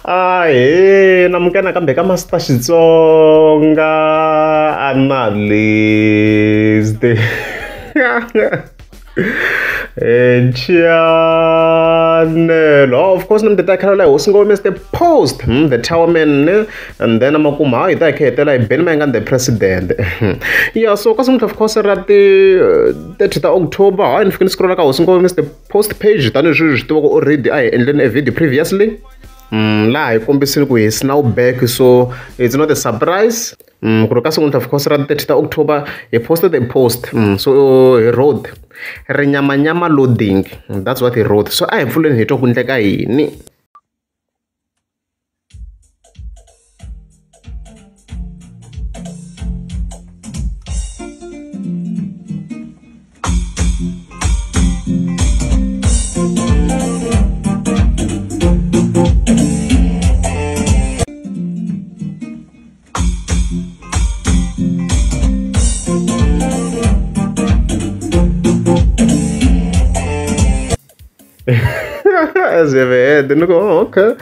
namukena kambe ka Master Xitsonga analyst channel. Oh, of course, the Dakar was going to post the tower man, and then I'm a kuma, Ben Mayengani the president. Yeah, so of course at the October, and if you scroll like I was going to post page, then you already and then a video previously. Live is now back, so it's not a surprise. Of course, at the October, he posted a post. So he wrote Rinyama loading. That's what he wrote. So I fully hit up ni. As ever, then go okay.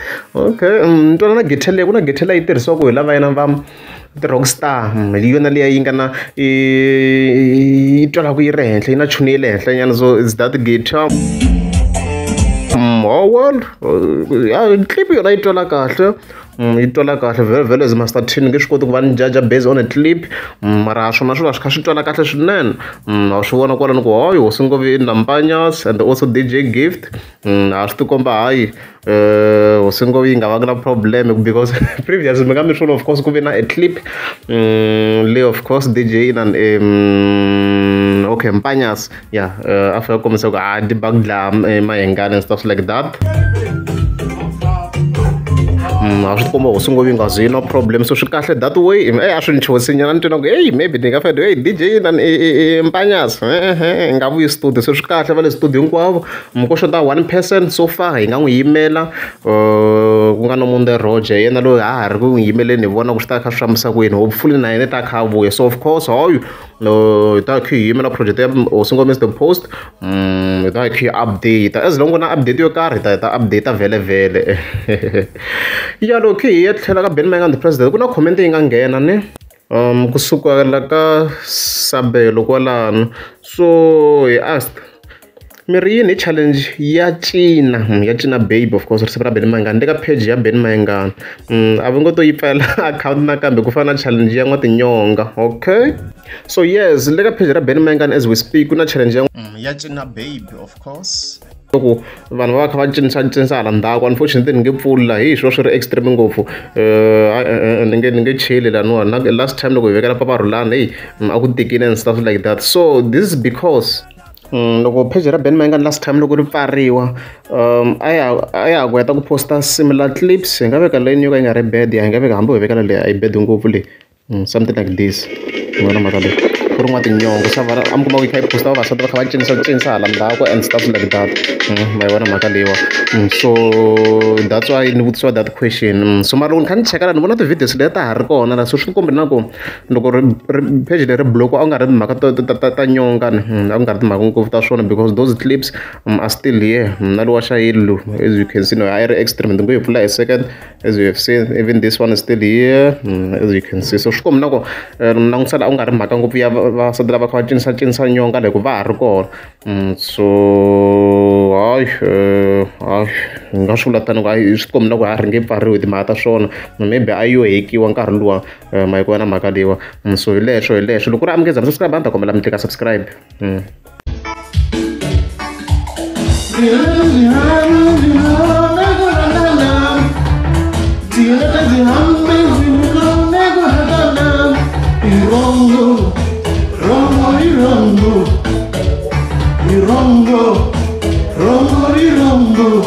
Don't get tell you, get tell it so we love the rockstar. Millionally, I gonna it we rent in a chunile, so is that the guitar? Oh, well, clip you right to like after. Itola kahle vele as master tin ngisho ukuthi kubani judge based on a clip marasho nasho ashikashitola kahle swinene awushiwona kwalani ku hayi usingovi nampanyas and also DJ gift asitukomba hayi usingovi ngavanga na problem because previous ngami sure of course kube na a clip le of course DJ in an okay mpanyas yeah after komisa ku debugla Mayengani and stuff like that. I should come over no problem. So should catch that way. I shouldn't choose in hey, maybe they have a DJ and Panyas. And we stood the social cat level studio. Mukosha one person so far. Inga email Nomonde Rodger and go email any one of Staka Shamsa hopefully nine attack how so of course all you that email project also miss the post that update as long as update your car that update available. Yeah, okay, yet Ben Mayengani the president. Kuna commenting angena ne. Kusuka laka sabelo kwalana. So he asked Miri ni challenge ya China babe of course resepra Ben Mayengani ndeka page ya Ben Mayengani. Abongo to ipela account na kambe kufana challenge ya ngothi nyonga. Okay? So yes, ndeka page ya Ben Mayengani as we speak kuna challenge ya China babe of course. Vanhu va kha va cinisa hala ndzhaku unfortunately ni nge pfula hi swo swi ri extreme ngopfu ni nge cheli laniwani last time loko hi vekela paparhulana hey a ku tikile and stuff like that. So this is because loko page ra Ben Mayengani last time loko ri pfariwa a ya ku heta ku posta similar clips hi nga veka leyi yo ka yi nga ri bad hi nga veka hambi hi vekela leyi a yi bad ngopfu leyi something like this ngona mhaka leyi ku ri n'wa tinyongo sa vana a mi kuma ku yi kha yi posta vavasati va kha va cinisa hala ndzhaku and stuff like that ma yi vona mhaka leyiwa. So that's why ni vutisiwa that question. So mara loko ni kha ni cheka la ni vona ti-videos leyi ta ha ri kona la so swi kombi na ku loko page leri block a ku nga ri timhaka ta nyonga a ku nga ri timhaka ngopfu ta swona because those clips are still here. Na lowa xayili as you can see no a yi ri extreme ni ngo yi pfula a second as you have seen even this one is still here as you can see. So swi kombi na ku langutisela a ku nga ri mhaka ngopfu ya vasati lava kha va cinisa nyonga loko va ha ri kona. So hayi nga swi vula tani ku hayi swi kombi na ku ha ri nge pfariwi timhaka ta swona maybe a yo hekiwa nkarhi luwa ma yi kona mhaka leyiwa. So hi leswo loko ku ri amukeza subscribe a ni ta kombela mi tlika subscribe. Rongo,